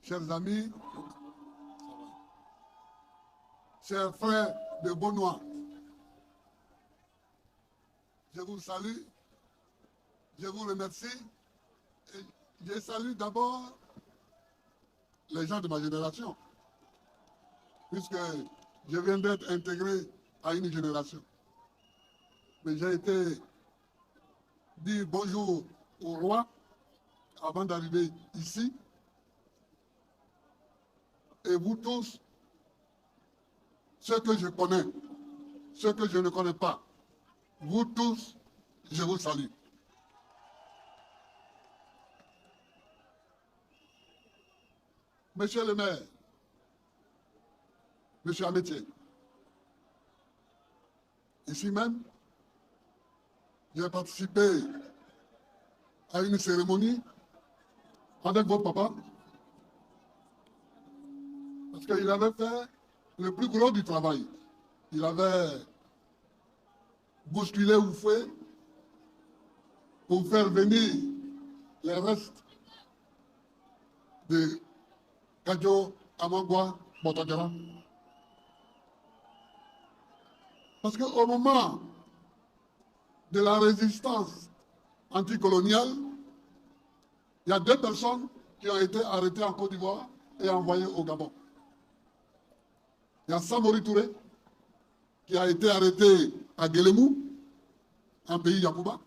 chers amis, chers frères de Beaunois, je vous salue, je vous remercie et je salue d'abord les gens de ma génération, puisque je viens d'être intégré à une génération. Mais j'ai été dire bonjour au roi avant d'arriver ici. Et vous tous, ceux que je connais, ceux que je ne connais pas, vous tous, je vous salue. Monsieur le maire, monsieur Amétier, ici même, j'ai participé à une cérémonie avec votre papa, parce qu'il avait fait le plus gros du travail. Il avait bousculé Oufoué pour faire venir les restes de Kadjo, Amangwa, Botagara. Parce qu'au moment de la résistance anticoloniale, il y a 2 personnes qui ont été arrêtées en Côte d'Ivoire et envoyées au Gabon. Il y a Samori Touré, qui a été arrêté à Guélémou, un pays Yacouba.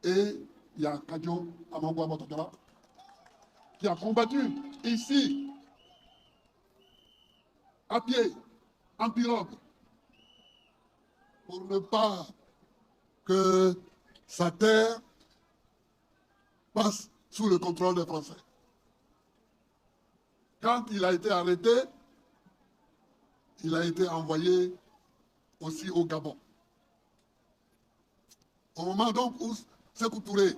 Et il y a Kadjo Amangwa Botagara, qui a combattu ici, à pied, en pirogue, pour ne pas que sa terre passe sous le contrôle des Français. Quand il a été arrêté, il a été envoyé aussi au Gabon. Au moment donc où Sékou Touré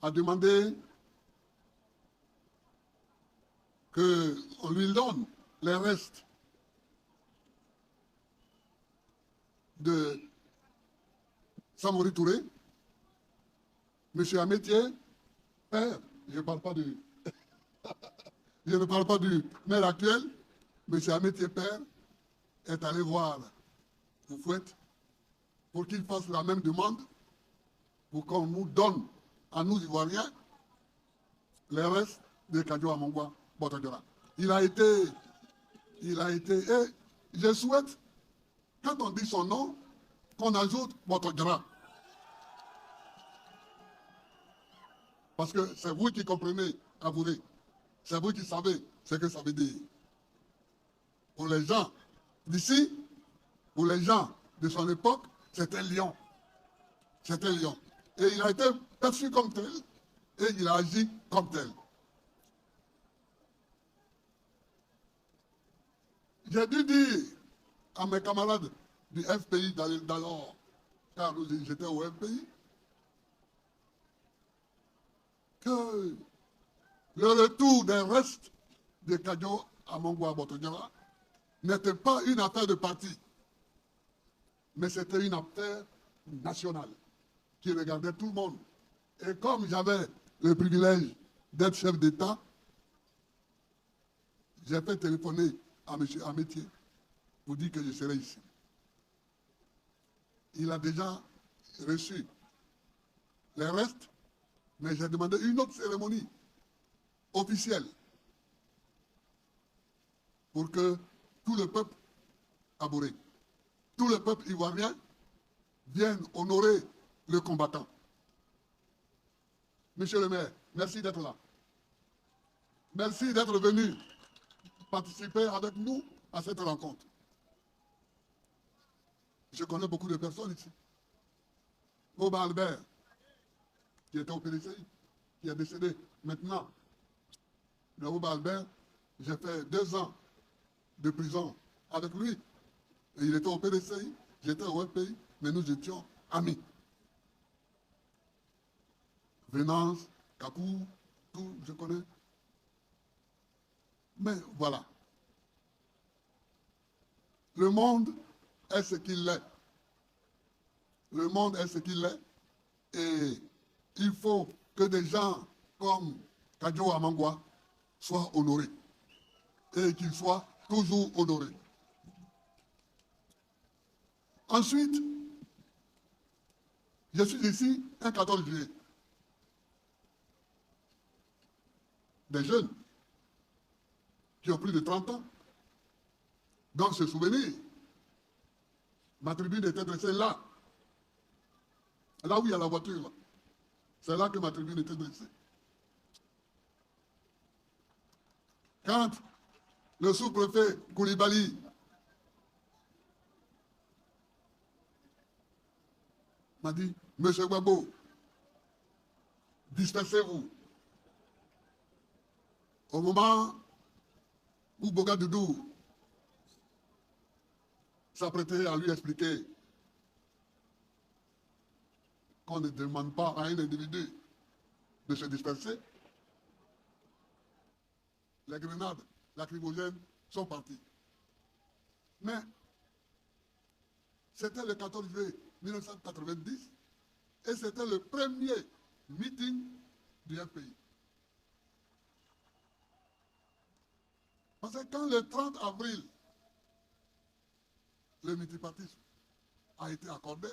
a demandé qu'on lui donne les restes de Samori Touré, M. Amétier, père, je ne parle pas du maire actuel, M. Amétier, père, est allé voir Oufouette pour qu'il fasse la même demande, pour qu'on nous donne, à nous Ivoiriens, les restes de Kadjo Amangwa Botagara. Il a été, et je souhaite, quand on dit son nom, qu'on ajoute Botagara. Parce que c'est vous qui comprenez Kavouré. C'est vous qui savez ce que ça veut dire. Pour les gens d'ici, pour les gens de son époque, c'était un lion. C'était un lion. Et il a été perçu comme tel, et il a agi comme tel. J'ai dû dire à mes camarades du FPI d'alors, car j'étais au FPI, que le retour des restes de Kadjo Amangwa Botagara n'était pas une affaire de parti, mais c'était une affaire nationale qui regardait tout le monde. Et comme j'avais le privilège d'être chef d'État, j'ai fait téléphoner à M. Amétier pour dire que je serai ici. Il a déjà reçu les restes, mais j'ai demandé une autre cérémonie officielle pour que tout le peuple abouré, tout le peuple ivoirien vienne honorer le combattant. Monsieur le maire, merci d'être là. Merci d'être venu participer avec nous à cette rencontre. Je connais beaucoup de personnes ici. Boba Albert, qui était au PDCI, qui est décédé maintenant. Le Boba Albert, j'ai fait 2 ans de prison avec lui. Et il était au PDCI, j'étais au FPI, mais nous étions amis. Venance, Kakou, tout, je connais. Mais voilà. Le monde est ce qu'il est. Le monde est ce qu'il est. Et il faut que des gens comme Kadjo Amangwa soient honorés et qu'ils soient toujours honorés. Ensuite, je suis ici un 14 juillet. Des jeunes qui ont plus de 30 ans doivent se souvenir. Ma tribune était dressée là. Là où il y a la voiture. C'est là que ma tribune était dressée. Quand le sous-préfet Koulibaly m'a dit, Monsieur Gbagbo, dispersez-vous. Au moment où Boga Doudou s'apprêtait à lui expliquer qu'on ne demande pas à un individu de se disperser, les grenades lacrymogènes sont parties. Mais c'était le 14 juillet 1990 et c'était le premier meeting du FPI. Parce que quand le 30 avril, le multipartisme a été accordé,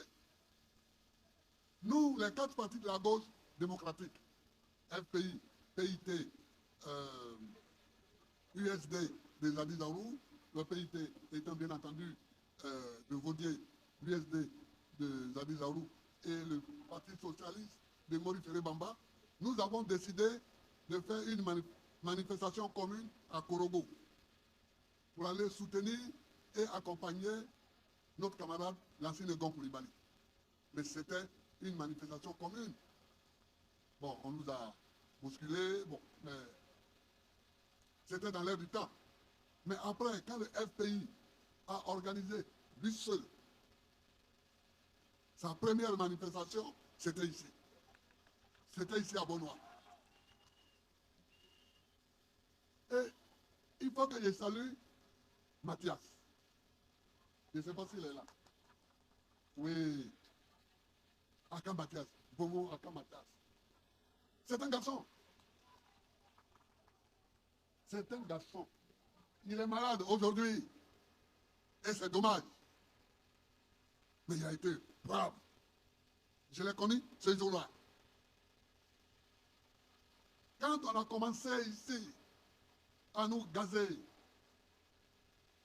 nous, les 4 partis de la gauche démocratique, FPI, PIT, USD des Adi Zarour, le PIT étant bien entendu de Vaudier, l'USD de Zadi Zarour et le Parti socialiste de Maurice Ferré Bamba, nous avons décidé de faire une manifestation commune à Korogo pour aller soutenir et accompagner notre camarade Lassine Gon Koulibaly. Mais c'était une manifestation commune. Bon, on nous a bousculés, bon, mais c'était dans l'air du temps. Mais après, quand le FPI a organisé lui seul sa première manifestation, c'était ici. C'était ici à Beaunois. Et il faut que je salue Mathias. Je ne sais pas s'il est là. Oui. Aka Mathias. Bomo Aka Mathias. C'est un garçon. C'est un garçon. Il est malade aujourd'hui. Et c'est dommage. Mais il a été brave. Je l'ai connu ce jour-là. Quand on a commencé ici à nous gazer,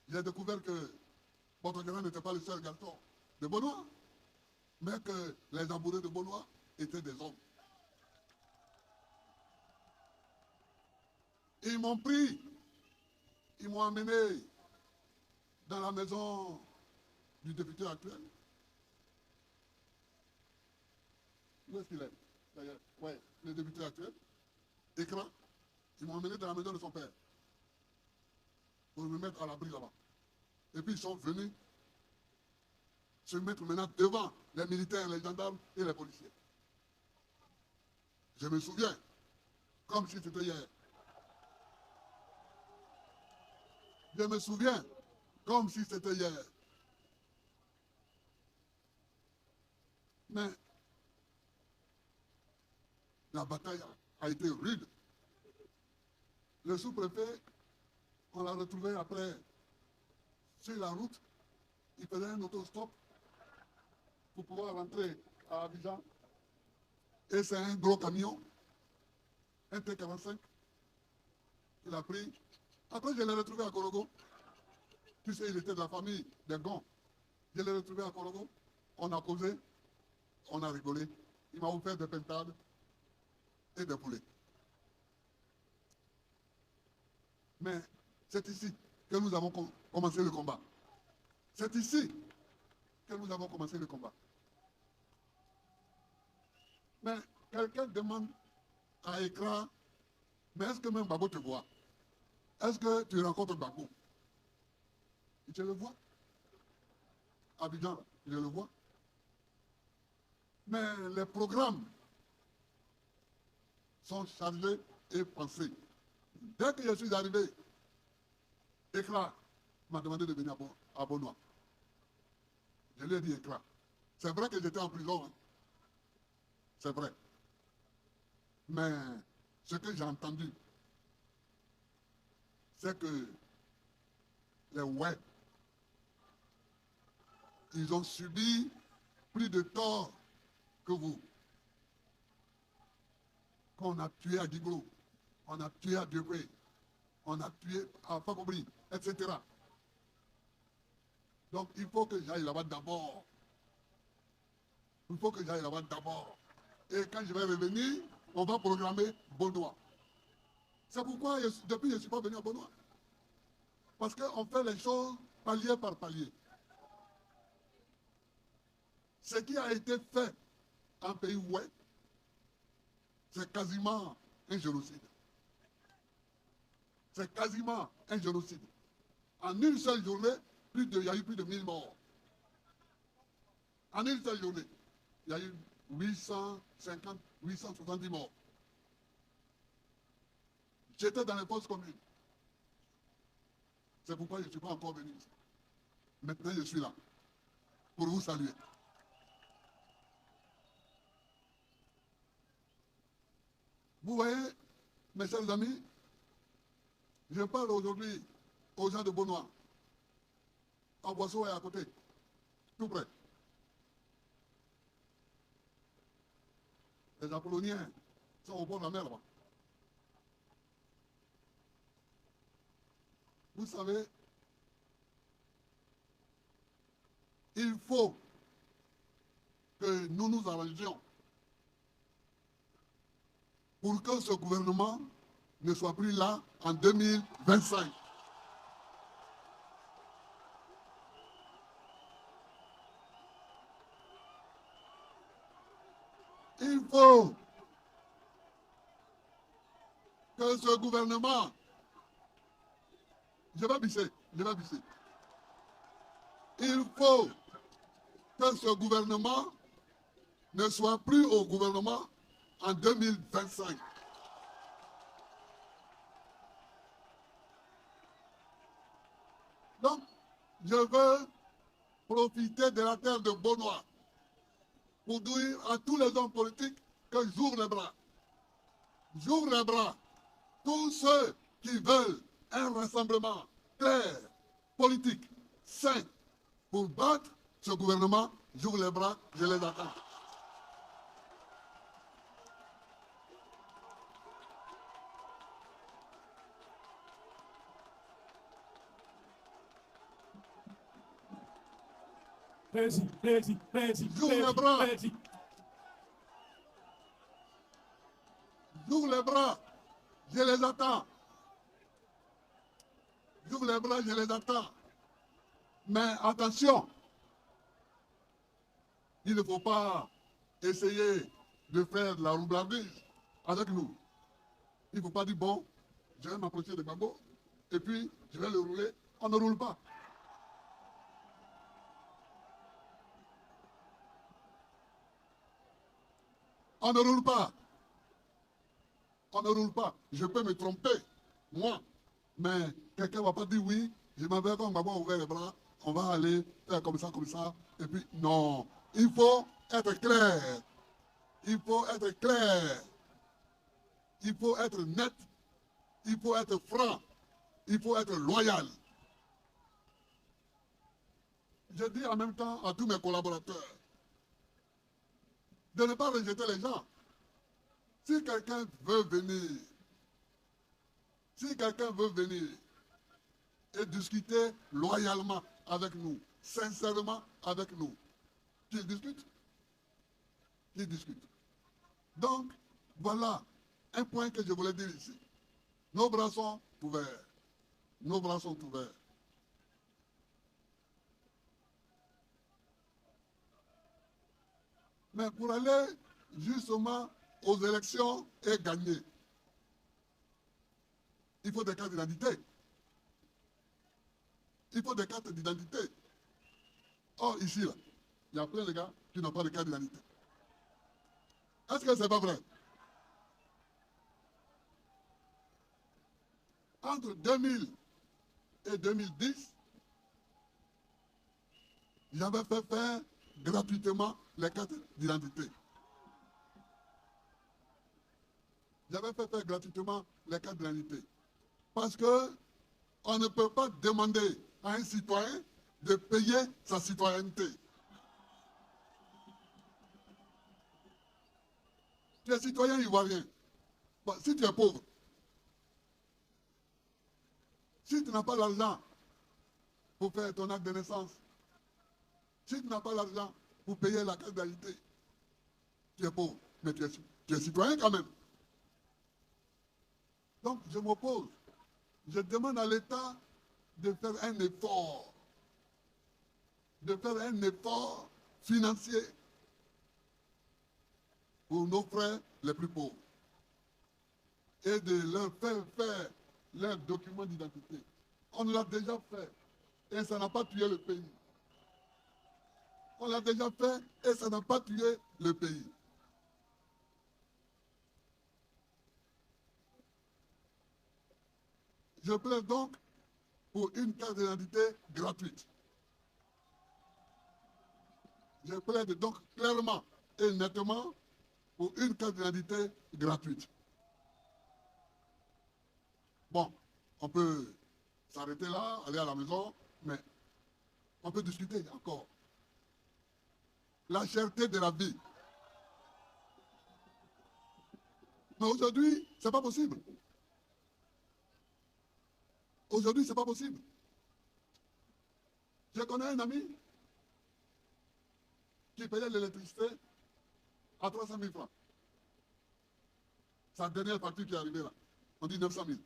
j'ai découvert que votre grand n'était pas le seul garçon de Beaunois, mais que les amoureux de Beaunois étaient des hommes. Ils m'ont pris, ils m'ont emmené dans la maison du député actuel. Où est-ce qu'il est, d'ailleurs? Oui, le député actuel. Écran. Ils m'ont emmené dans la maison de son père pour me mettre à l'abri là-bas. Et puis ils sont venus se mettre maintenant devant les militaires, les gendarmes et les policiers. Je me souviens, comme si c'était hier. Je me souviens, comme si c'était hier. Mais la bataille a été rude. Le sous-préfet, on l'a retrouvé après sur la route. Il faisait un autostop pour pouvoir rentrer à Abidjan. Et c'est un gros camion, un T45, qu'il a pris. Après, je l'ai retrouvé à Korogo. Tu sais, il était de la famille des Gons. Je l'ai retrouvé à Korogo. On a causé, on a rigolé. Il m'a offert des pintades et des poulets. Mais c'est ici que nous avons commencé le combat. C'est ici que nous avons commencé le combat. Mais quelqu'un demande à écran, mais est-ce que même Babo te voit? Est-ce que tu rencontres Babo? Je le vois. Abidjan, je le vois. Mais les programmes sont chargés et pensés. Dès que je suis arrivé, Éclat m'a demandé de venir à Beaunois. Je lui ai dit Éclat. C'est vrai que j'étais en prison. Hein. C'est vrai. Mais ce que j'ai entendu, c'est que les ouais, ils ont subi plus de tort que vous. Qu'on a tué à Guiglo, on a tué à Dieupé, on a tué à Fakobri, etc. Donc il faut que j'aille là-bas d'abord. Il faut que j'aille là-bas d'abord. Et quand je vais revenir, on va programmer Benoît. C'est pourquoi depuis je ne suis pas venu à Benoît. Parce qu'on fait les choses palier par palier. Ce qui a été fait en pays ouest, c'est quasiment un génocide. C'est quasiment un génocide. En une seule journée, il y a eu plus de 1000 morts. En une seule journée, il y a eu 850, 870 morts. J'étais dans les postes communes. C'est pourquoi je ne suis pas encore venu ici. Maintenant, je suis là pour vous saluer. Vous voyez, mes chers amis, je parle aujourd'hui aux gens de Benoît. En Boisseau est à côté, tout près. Les Apolloniens sont au bord de la mer là-bas. Vous savez, il faut que nous nous arrangions pour que ce gouvernement ne soit plus là en 2025. Il faut que ce gouvernement, je vais bisser. Il faut que ce gouvernement ne soit plus au gouvernement en 2025. Donc, je veux profiter de la terre de Benoît pour dire à tous les hommes politiques que j'ouvre les bras. J'ouvre les bras. Tous ceux qui veulent un rassemblement clair, politique, sain, pour battre ce gouvernement, j'ouvre les bras, je les attends. J'ouvre les bras. J'ouvre les bras, je les attends. J'ouvre les bras, je les attends. Mais attention, il ne faut pas essayer de faire de la roublardise avec nous. Il ne faut pas dire, bon, je vais m'approcher de Gbagbo, et puis je vais le rouler. On ne roule pas. On ne roule pas. On ne roule pas. Je peux me tromper, moi. Mais quelqu'un ne va pas dire oui, je m'en vais comme Gbagbo a ouvert les bras, on va aller faire comme ça, et puis non. Il faut être clair. Il faut être clair. Il faut être net. Il faut être franc. Il faut être loyal. Je dis en même temps à tous mes collaborateurs de ne pas rejeter les gens. Si quelqu'un veut venir, et discuter loyalement avec nous, sincèrement avec nous, qu'il discute. Donc, voilà un point que je voulais dire ici. Nos bras sont ouverts. Nos bras sont ouverts. Mais pour aller justement aux élections et gagner, il faut des cartes d'identité. Il faut des cartes d'identité. Or, ici, là, il y a plein de gars qui n'ont pas de carte d'identité. Est-ce que ce n'est pas vrai? Entre 2000 et 2010, j'avais fait faire gratuitement les cartes d'identité. J'avais fait faire gratuitement les cartes d'identité. Parce que on ne peut pas demander à un citoyen de payer sa citoyenneté. Tu es citoyen ivoirien. Bon, si tu es pauvre, si tu n'as pas l'argent pour faire ton acte de naissance, si tu n'as pas l'argent pour payer la carte d'identité, tu es pauvre, mais tu es citoyen quand même. Donc je m'oppose. Je demande à l'État de faire un effort financier pour nos frères les plus pauvres et de leur faire leurs documents d'identité. On l'a déjà fait et ça n'a pas tué le pays. On l'a déjà fait et ça n'a pas tué le pays. Je plaide donc pour une carte d'identité gratuite. Je plaide donc clairement et nettement pour une carte d'identité gratuite. Bon, on peut s'arrêter là, aller à la maison, mais on peut discuter encore. La cherté de la vie. Mais aujourd'hui, ce n'est pas possible. Aujourd'hui, ce n'est pas possible. Je connais un ami qui payait l'électricité à 300 000 francs. Sa dernière facture qui est arrivée là, on dit 900 000.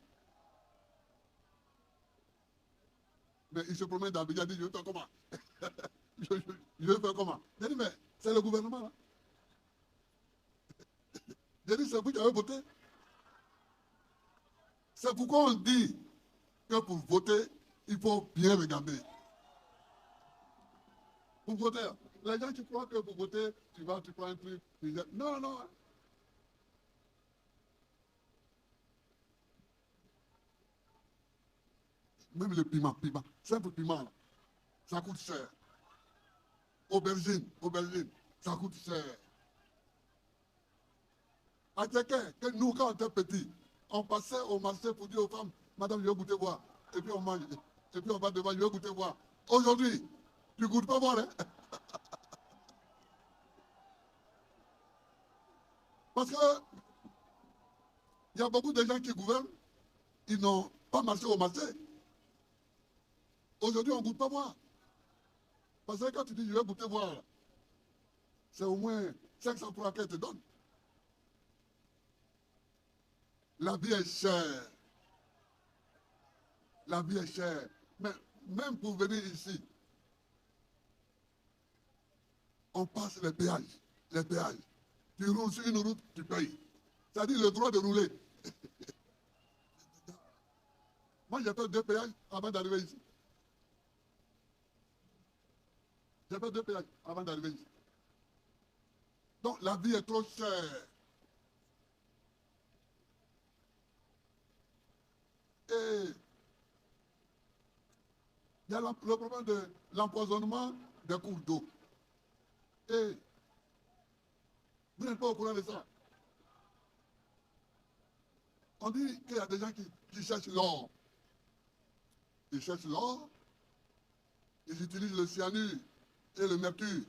Mais il se promène dans le il dit, je vais faire comment? je vais faire comment? J'ai dit, mais c'est le gouvernement là. J'ai dit, c'est vous qui avez voté. C'est pourquoi on dit que pour voter, il faut bien regarder. Pour voter, les gens qui croient que pour voter, tu prends un truc. Non, non. Même le piment, simple piment, là, ça coûte cher. Aubergine, ça coûte cher. À Tchèque, que nous, quand on était petits, on passait au marché pour dire aux femmes, madame, je vais goûter voir. Et puis on mange. Et puis on va devant, je vais goûter voir. Aujourd'hui, tu ne goûtes pas voir, hein? Parce que il y a beaucoup de gens qui gouvernent, ils n'ont pas marché au marché. Aujourd'hui, on ne goûte pas voir. Parce que quand tu dis je vais goûter voir, c'est au moins 500 francs qu'elle te donne. La vie est chère. La vie est chère. Mais même pour venir ici, on passe les péages. Les péages. Tu roules sur une route, tu payes. C'est-à-dire le droit de rouler. Moi, j'ai fait 2 péages avant d'arriver ici. J'ai fait 2 péages avant d'arriver ici. Donc, la vie est trop chère. Et il y a le problème de l'empoisonnement des cours d'eau. Et vous n'êtes pas au courant de ça. On dit qu'il y a des gens qui cherchent l'or. Ils cherchent l'or, ils utilisent le cyanure et le mercure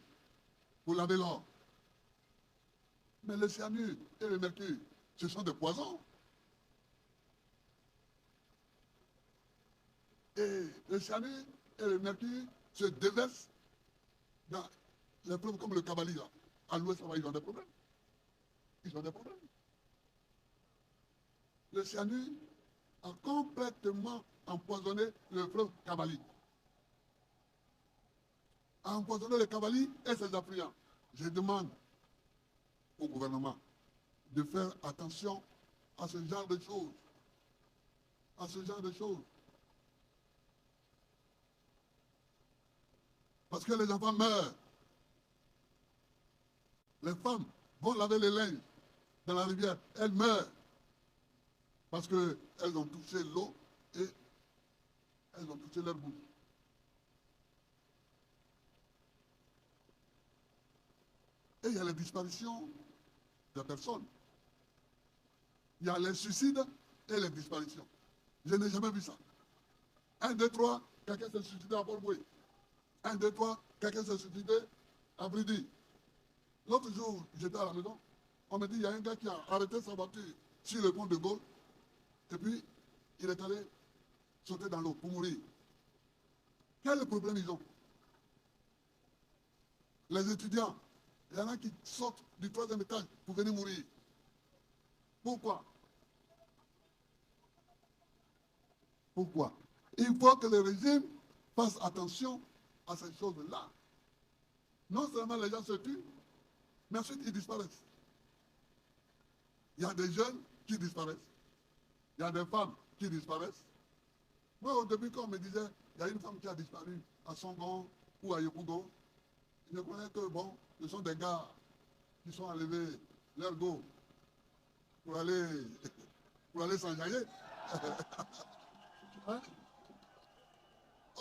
pour laver l'or. Mais le cyanure et le mercure, ce sont des poisons. Et le cyanure et le mercure se déversent dans les fleuves comme le Kabali, là. À l'ouest, ils ont des problèmes. Ils ont des problèmes. Le cyanure a complètement empoisonné le fleuve Kabali. A empoisonné le Kabali et ses affluents. Je demande au gouvernement de faire attention à ce genre de choses. À ce genre de choses. Parce que les enfants meurent. Les femmes vont laver les linges dans la rivière. Elles meurent. Parce qu'elles ont touché l'eau et elles ont touché leur bouche. Et il y a les disparitions de personnes. il y a les suicides et les disparitions. Je n'ai jamais vu ça. 1, 2, 3, quelqu'un s'est suicidé à Port-Boué. 1, 2, 3, quelqu'un s'est suicidé à Bridi. L'autre jour, j'étais à la maison, on me dit, il y a un gars qui a arrêté sa voiture sur le pont de Gaulle, et puis il est allé sauter dans l'eau pour mourir. Quel problème ils ont? Les étudiants, il y en a qui sortent du 3e étage pour venir mourir. Pourquoi? Pourquoi? Il faut que le régime fasse attention à ces choses-là. Non seulement les gens se tuent, mais ensuite ils disparaissent. Il y a des jeunes qui disparaissent. Il y a des femmes qui disparaissent. Moi, au début, quand on me disait, il y a une femme qui a disparu à Songon ou à Yopougon, je croyais que, bon, ce sont des gars qui sont enlevés leur go pour aller s'enjailler. Hein?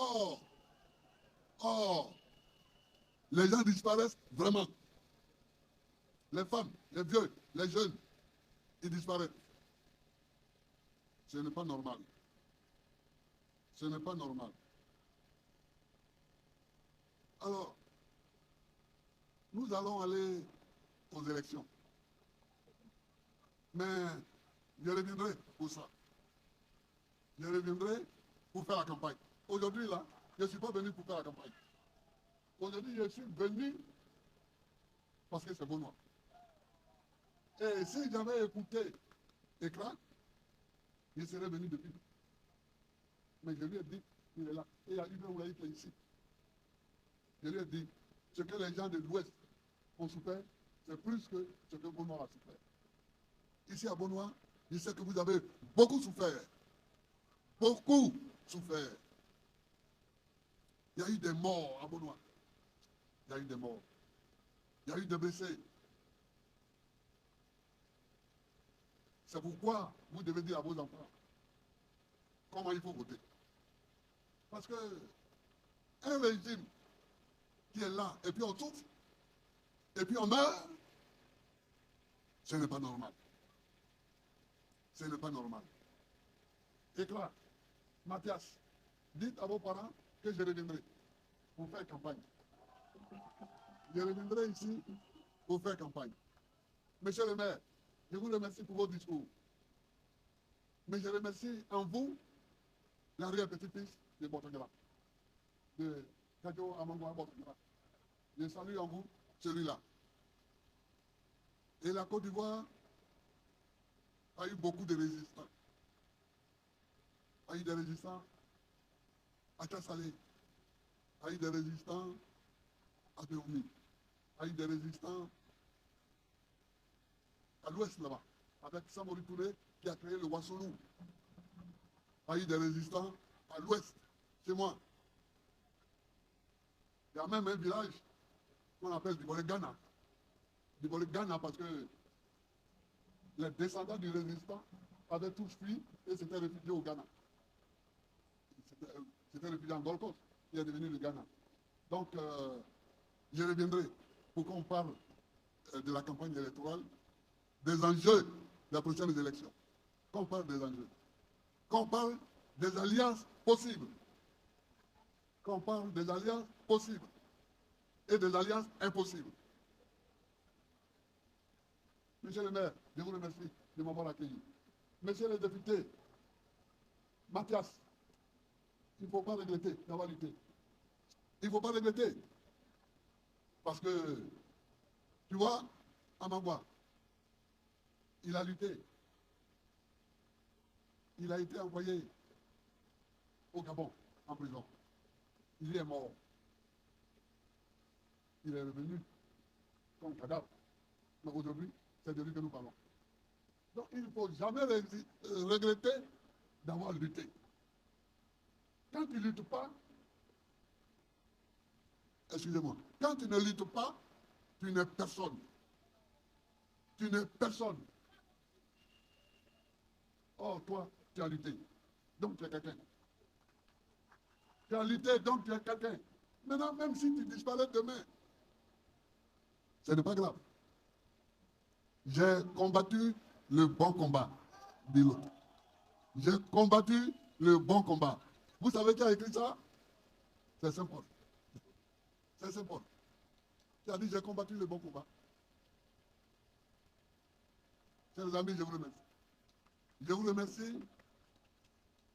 Oh, les gens disparaissent vraiment. Les femmes, les vieux, les jeunes, ils disparaissent. Ce n'est pas normal. Ce n'est pas normal. Alors, nous allons aller aux élections. Mais je reviendrai pour ça. Je reviendrai pour faire la campagne. Aujourd'hui, là, je ne suis pas venu pour faire la campagne. Aujourd'hui, je suis venu parce que c'est Benoît. Et si j'avais écouté Écran, il serait venu depuis. Mais je lui ai dit, il est là. Et il y a une Oulaï qui est ici. Je lui ai dit, ce que les gens de l'Ouest ont souffert, c'est plus que ce que Benoît a souffert. Ici à Benoît, je sais que vous avez beaucoup souffert. Beaucoup souffert. Il y a eu des morts à Benoît. Il y a eu des morts. Il y a eu des blessés. C'est pourquoi vous devez dire à vos enfants comment il faut voter. Parce que un régime qui est là, et puis on souffre, et puis on meurt, ce n'est pas normal. Ce n'est pas normal. Et là, Mathias, dites à vos parents que je reviendrai pour faire campagne. Je reviendrai ici pour faire campagne. Monsieur le maire, je vous remercie pour vos discours. Mais je remercie en vous l'arrière-petit-fils de Botangala, de Kadjo Amangoa Botangala. Je salue en vous celui-là. Et la Côte d'Ivoire a eu beaucoup de résistants. A eu des résistants à Kassalé, a eu des résistants à Béoumi, a eu des résistants à l'ouest là-bas, avec Samori Touré qui a créé le Wassoulou. A eu des résistants à l'ouest, chez moi. Il y a même un village qu'on appelle Dibole Ghana. Dibole Ghana parce que les descendants du résistant avaient tous fui et s'étaient réfugiés au Ghana. C'était réfugié en Gold Coast, il est devenu le Ghana. Donc, je reviendrai pour qu'on parle de la campagne électorale, des enjeux des prochaines élections. Qu'on parle des enjeux. Qu'on parle des alliances possibles. Qu'on parle des alliances possibles et des alliances impossibles. Monsieur le maire, je vous remercie de m'avoir accueilli. Monsieur le député, Mathias, il ne faut pas regretter d'avoir lutté. Il ne faut pas regretter. Parce que, tu vois, Amangwa, il a lutté. Il a été envoyé au Gabon, en prison. Il y est mort. Il est revenu comme cadavre. Mais aujourd'hui, c'est de lui que nous parlons. Donc, il ne faut jamais regretter d'avoir lutté. Quand tu ne luttes pas, excusez-moi, quand tu ne luttes pas, tu n'es personne. Tu n'es personne. Or, toi, tu as lutté. Donc, tu es quelqu'un. Tu as lutté, donc tu es quelqu'un. Maintenant, même si tu disparais demain, ce n'est pas grave. J'ai combattu le bon combat. dit l'autre. J'ai combattu le bon combat. Vous savez qui a écrit ça? C'est Saint Paul. C'est Saint Paul. Qui a dit j'ai combattu le bon combat. Chers amis, je vous remercie. Je vous remercie.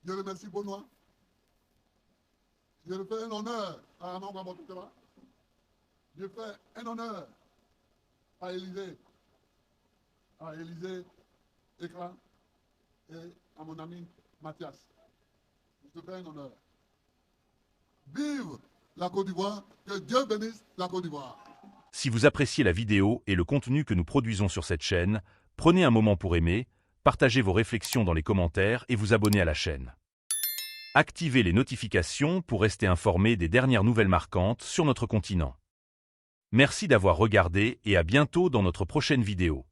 Je remercie Benoît. Je fais un honneur à Amamba Botutema. Je fais un honneur à Élisée Écran et à mon ami Mathias. Je fais un honneur. Vive la Côte d'Ivoire, que Dieu bénisse la Côte d'Ivoire. Si vous appréciez la vidéo et le contenu que nous produisons sur cette chaîne, prenez un moment pour aimer, partagez vos réflexions dans les commentaires et vous abonner à la chaîne. Activez les notifications pour rester informé des dernières nouvelles marquantes sur notre continent. Merci d'avoir regardé et à bientôt dans notre prochaine vidéo.